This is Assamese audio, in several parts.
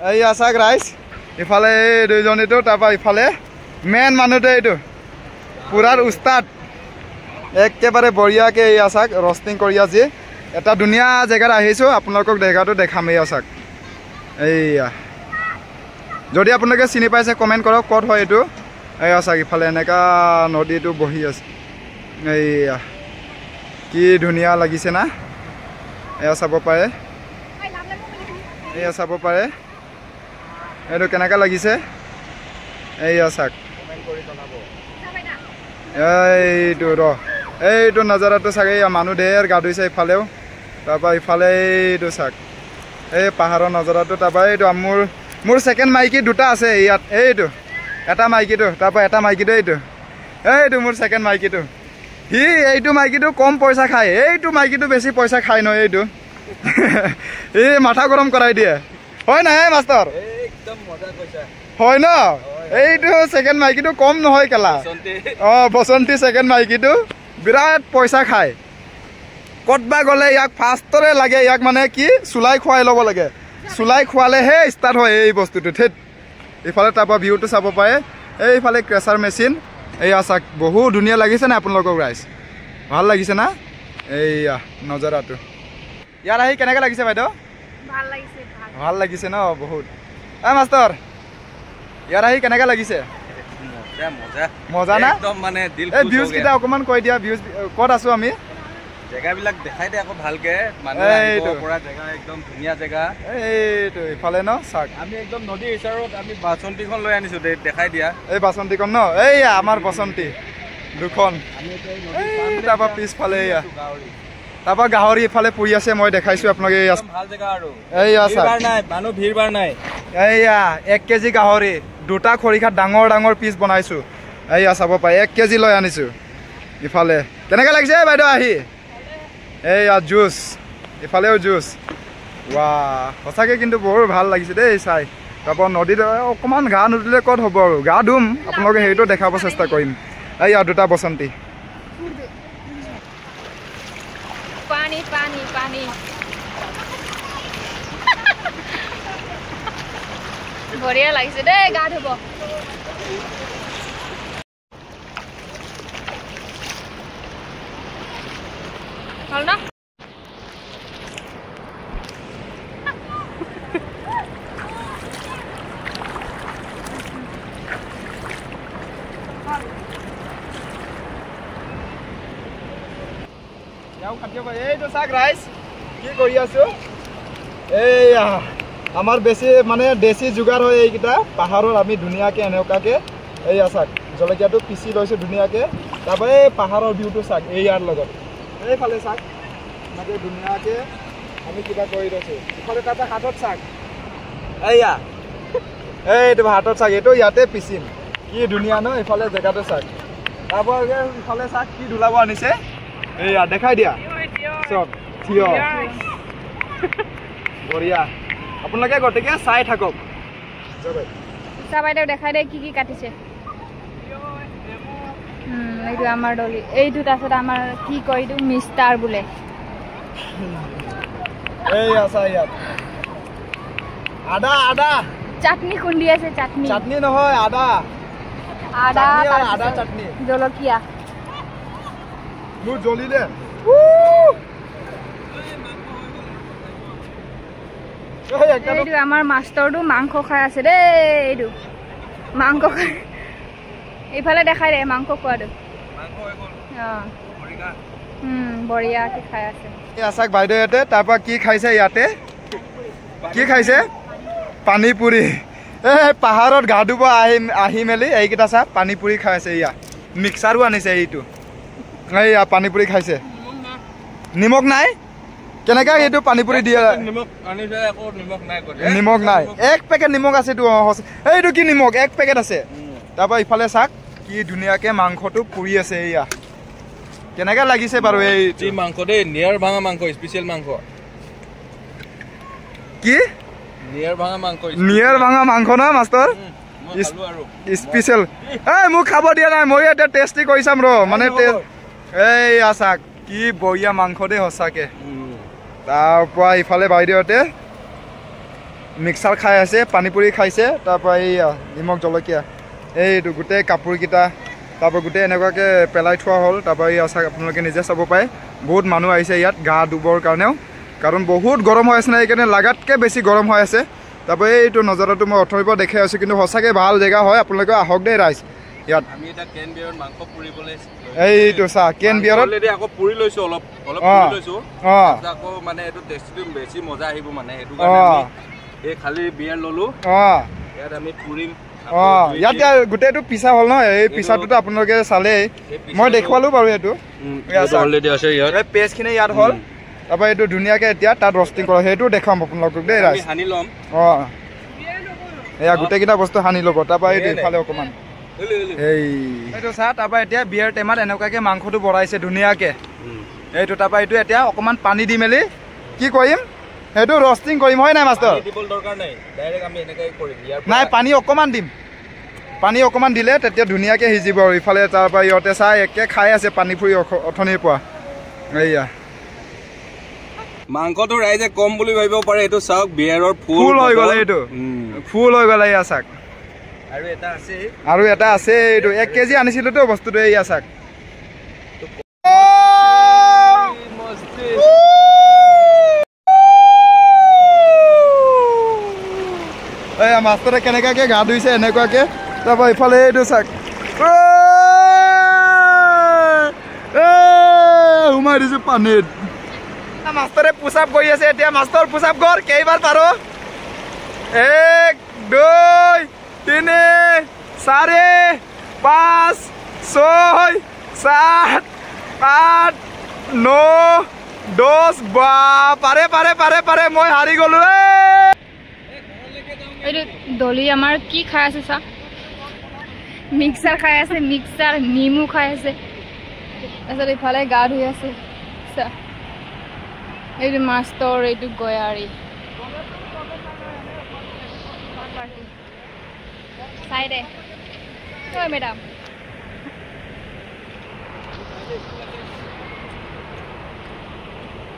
এই আছাক ৰাইজ ইফালে এই দুইজনীটো তাৰপৰা ইফালে মেইন মানুহটো এইটো পুৰাৰ উস্তাদ একেবাৰে বঢ়িয়াকৈ এই আছাক ৰষ্টিং কৰি আজি এটা ধুনীয়া জেগাত আহিছোঁ আপোনালোকক জেগাটো দেখাম এই আছাক এইয়া যদি আপোনালোকে চিনি পাইছে কমেণ্ট কৰক ক'ত হয় এইটো এই আছাক ইফালে এনেকুৱা নদীটো বহি আছে এইয়া কি ধুনীয়া লাগিছে না এয়া চাব পাৰে এয়া চাব পাৰে এইটো কেনেকৈ লাগিছে এইয়া চাওক এইটো নজাৰাটো চাগে মানুহ ঢেৰ গা ধুইছে ইফালেও তাৰপৰা ইফালে এইটো চাওক এই পাহাৰৰ নজাৰাটো তাৰপৰা এইটো মোৰ ছেকেণ্ড মাইকী দুটা আছে ইয়াত এইটো এটা মাইকীটো তাৰপৰা এটা মাইকীটো এইটো মোৰ ছেকেণ্ড মাইকীটো এইটো মাইকীটো কম পইচা খায় এইটো মাইকীটো বেছি পইচা খায় ন এইটো এই মাথা গৰম কৰাই দিয়ে হয় নাই মাষ্টৰ হয় ন এইটো ছেকেণ্ড মাইকীটো কম নহয় কেলা বসন্তী ছেকেণ্ড মাইকীটো বিৰাট পইচা খায় ক'তবা গ'লে ইয়াক ফাৰ্ষ্টৰে লাগে ইয়াক মানে কি চুলাই খুৱাই ল'ব লাগে চুলাই খোৱালেহে ষ্টাৰ্ট হয় এই বস্তুটো থেত ইফালে তাৰপৰা ভিউটো চাব পাৰে এইফালে ক্ৰেচাৰ মেচিন এইয়া চাওক বহুত ধুনীয়া লাগিছে না আপোনালোকক ৰাইজ ভাল লাগিছে না এইয়া নজাৰাটো ইয়াত আহি কেনেকৈ লাগিছে বাইদেউ ভাল লাগিছে ন বহুত মাষ্টৰ ইয়াত আহি কেনেকৈ লাগিছে মজা না এই ভিউজ কেইটা অকণমান কৈ দিয়া ভিউজ ক'ত আছোঁ আমি জেগাবিলাক দেখাই দে আকৌ ভালকে একদম ধুনীয়া জেগা এইটো ইফালে ন চাওক আমি একদম নদীৰ ওচৰত আমি বাচন্তীখন লৈ আনিছোঁ দেখাই দিয়া এই বাচন্তীখন ন এইয়া আমাৰ বসন্তী দুখন তাৰপৰা পিছফালে এয়া তাৰপৰা গাহৰি ইফালে পৰি আছে মই দেখাইছোঁ আপোনালোকে ভাল জেগা আৰু এইয়া মানুহ ভিৰ বাৰ নাই এইয়া 1 কেজি গাহৰি দুটা খৰিকাত ডাঙৰ ডাঙৰ পিচ বনাইছোঁ এইয়া চাব পাৰে 1 কেজি লৈ আনিছোঁ ইফালে কেনেকৈ লাগিছে বাইদেউ আহি এইয়া জুচ ইফালেও জুচ ৱা সঁচাকৈ কিন্তু বৰ ভাল লাগিছে দেই চাই তাৰপৰা নদীত অকণমান গা নুধুলে ক'ত হ'ব আৰু গা ধুম আপোনালোকে সেইটো দেখাব চেষ্টা কৰিম এইয়া দুটা বসন্তী পানী পানী পানী বঢ়িয়া লাগিছে দেই গা ধুব ভাল না এইটো চাওক ৰাইজ কি কৰি আছোঁ এইয়া আমাৰ বেছি মানে দেশী যোগাৰ হয় এইকেইটা পাহাৰৰ আমি ধুনীয়াকৈ এনেকুৱাকৈ এইয়া চাওক জলকীয়াটো পিচি লৈছোঁ ধুনীয়াকৈ তাৰপৰা এই পাহাৰৰ ভিউটো চাওক এইয়াৰ লগত এইফালে চাওক এনেকৈ ধুনীয়াকৈ আমি কিবা কৰি লৈছোঁ ইফালে তাৰপৰা হাতত চাওক এইয়া এইটো হাতত চাওক এইটো ইয়াতে পিচিম কি ধুনীয়া ন ইফালে জেগাটো চাওক তাৰপৰা ইফালে চাওক কি ধুলাব আনিছে এইয়া দেখাই দিয়া চব থিয় বঢ়িয়া আপোনালোকে গতিকে চাই থাকক বাইদেউ দেখাই দে কি কি কাটিছে এইটো আমাৰ ডলি এইটো তাৰপিছত আমাৰ কি কয় এইটো মিষ্টাৰ বোলে এইয়া চাই ইয়াত আদা আদা চাটনি খুন্দি আছে চাটনি চাটনি নহয় আদা আদা আদা চাটনি জলকীয়া মোৰ জ্বলি দে এইটো আমাৰ মাষ্টৰটো মাংস খাই আছে দেই এইটো মাংস খাই এইফালে দেখাই দে মাংস খোৱাটো বঢ়িয়াকৈ খাই আছে চাওক বাইদেউ ইয়াতে তাৰপৰা কি খাইছে ইয়াতে কি খাইছে পানী পুৰি এই পাহাৰত গা ধুব আহি মেলি এইকেইটা চাওক পানী পুৰি খাই আছে এয়া মিক্সাৰো আনিছে এইটো এইয়া পানী পুৰি খাইছে নিমখ নাই কেনেকৈ সেইটো পানী পুৰি দিয়ে নিমখ নাই 1 পেকেট নিমখ আছেতো এইটো কি নিমখ 1 পেকেট আছে তাৰপৰা ইফালে চাওক কি ধুনীয়াকৈ মাংসটো পুৰি আছে এয়া কেনেকৈ লাগিছে বাৰু এই মাংস দেই নিয়াৰ ভাঙা মাংস স্পেচিয়েল মাংস কি নিয়াৰ ভাঙা মাংস না মাষ্টৰ স্পেচিয়েল এই মোক খাব দিয়া নাই মই এতিয়া টেষ্টি কৰি চাম ৰ মানে এইয়া চাওক কি বঢ়িয়া মাংস দেই সঁচাকৈ তাৰপৰা ইফালে বাইদেউহঁতে মিক্সাৰ খাই আছে পানী পুৰি খাইছে তাৰপৰা এইয়া নিমখ জলকীয়া এইটো গোটেই কাপোৰকেইটা তাৰপৰা গোটেই এনেকুৱাকৈ পেলাই থোৱা হ'ল তাৰপৰা এই চাওক আপোনালোকে নিজে চাব পাৰে বহুত মানুহ আহিছে ইয়াত গা ধুবৰ কাৰণেও কাৰণ বহুত গৰম হৈ আছে না এইকাৰণে লাগাতকৈ বেছি গৰম হৈ আছে তাৰপৰা এইটো নজাৰাটো মই অথৰিৰ পৰা দেখাই আছোঁ কিন্তু সঁচাকৈ ভাল জেগা হয় আপোনালোকে আহক দেই ৰাইজ ইয়াত আমি এটা কেন বিয়াৰত মাংস পুৰিবলৈ এইটো চা কেন বিয়াৰত অলৰেডি আকৌ পুৰি লৈছোঁ অলপ পুৰি লৈছোঁ আকৌ মানে এইটো টেষ্টটো বেছি মজা আহিব মানে সেইটো কাৰণে এই খালি বিয়াৰ ল'লোঁ ইয়াত আমি পুৰিম ইয়াত গোটেইটো পিছা হ'ল ন এই পিছাটোতো আপোনালোকে চালেই মই দেখুৱালোঁ বাৰু এইটো অলৰেডি আছে ইয়াত পেষ্টখিনি ইয়াত হ'ল তাৰপৰা এইটো ধুনীয়াকৈ এতিয়া তাত ৰষ্টিং কৰা সেইটো দেখাম আপোনালোকক দেই ৰাইজ সানি ল'ম এয়া গোটেইকেইটা বস্তু সানি ল'ব তাৰপৰা এইটো ইফালে অকণমান এইটো চাহ তাৰপৰা এতিয়া বিয়াৰ টেমাত এনেকুৱাকৈ মাংসটো বঢ়াইছে ধুনীয়াকৈ এইটো তাৰপৰা এইটো এতিয়া অকণমান পানী দি মেলি কি কৰিম সেইটো ৰষ্টিং কৰিম হয় নাই মাষ্টৰ নাই পানী অকণমান দিম পানী অকণমান দিলে তেতিয়া ধুনীয়াকৈ সিজিব আৰু ইফালে তাৰপৰা ইহঁতে চাহ একে খাই আছে পানী ফুৰি অথনিৰ পৰা এইয়া মাংসটো ৰাইজে কম বুলি ভাবিব পাৰে এইটো চাওক বিয়াৰৰ ফুল হৈ গ'লে এইটো ফুল হৈ গ'লে এয়া চাওক আৰু এটা আছে এইটো 1 কেজি আনিছিলোতো বস্তুটো এয়া চাওক এয়া মাষ্টৰে কেনেকুৱাকৈ গা ধুইছে এনেকুৱাকৈ তাৰপৰা ইফালে এইটো চাওক সোমাই দিছোঁ পানীত মাষ্টৰে পুচাপ কৰি আছে এতিয়া মাষ্টৰ পুচাপ কৰ কেইবাৰ পাৰো 1 2 3 4 5 6 7 8 9 10 পাৰে মই হাৰি গ'লো এইটো দলি আমাৰ কি খাই আছে চা মিক্সাৰ খাই আছে মিক্সাৰ নিমু খাই আছে তাৰপিছত ইফালে গা ধুই আছে চা এইটো মাষ্টৰ এইটো গয়াৰী চাই দে ঐ মেডাম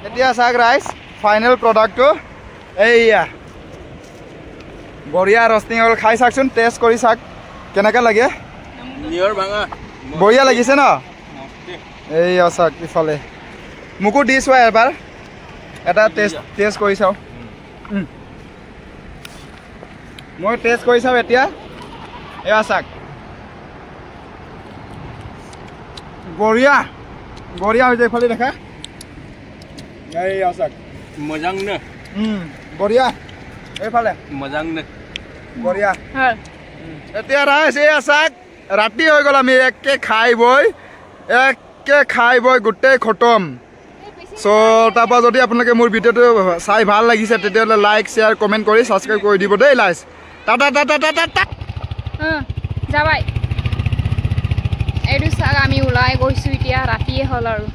এতিয়া চাওক ৰাইজ ফাইনেল প্ৰডাক্টটো এইয়া বঢ়িয়া ৰষ্টিং হ'ল খাই চাওকচোন টেষ্ট কৰি চাওক কেনেকৈ লাগে বঢ়িয়া লাগিছে ন এইয়া চাওক ইফালে মোকো দি চোৱা এবাৰ এটা টেষ্ট কৰি চাওঁ মই টেষ্ট কৰি চাওঁ এতিয়া এয়া চাওক বঢ়িয়া হৈছে ইফালে দেখা এইয়া চাওক মজাং নে বঢ়িয়া এইফালে মজাং নে বঢ়িয়া এতিয়া ৰাইজ এয়া চাওক ৰাতি হৈ গ'ল আমি একে খাই বৈ গোটেই খতম চ' তাৰপৰা যদি আপোনালোকে মোৰ ভিডিঅ'টো চাই ভাল লাগিছে তেতিয়াহ'লে লাইক শ্বেয়াৰ কমেণ্ট কৰি ছাবস্ক্ৰাইব কৰি দিব দেই লাইজ যাবাই এইটো চাওক আমি ওলাই গৈছোঁ এতিয়া ৰাতিয়ে হ'ল আৰু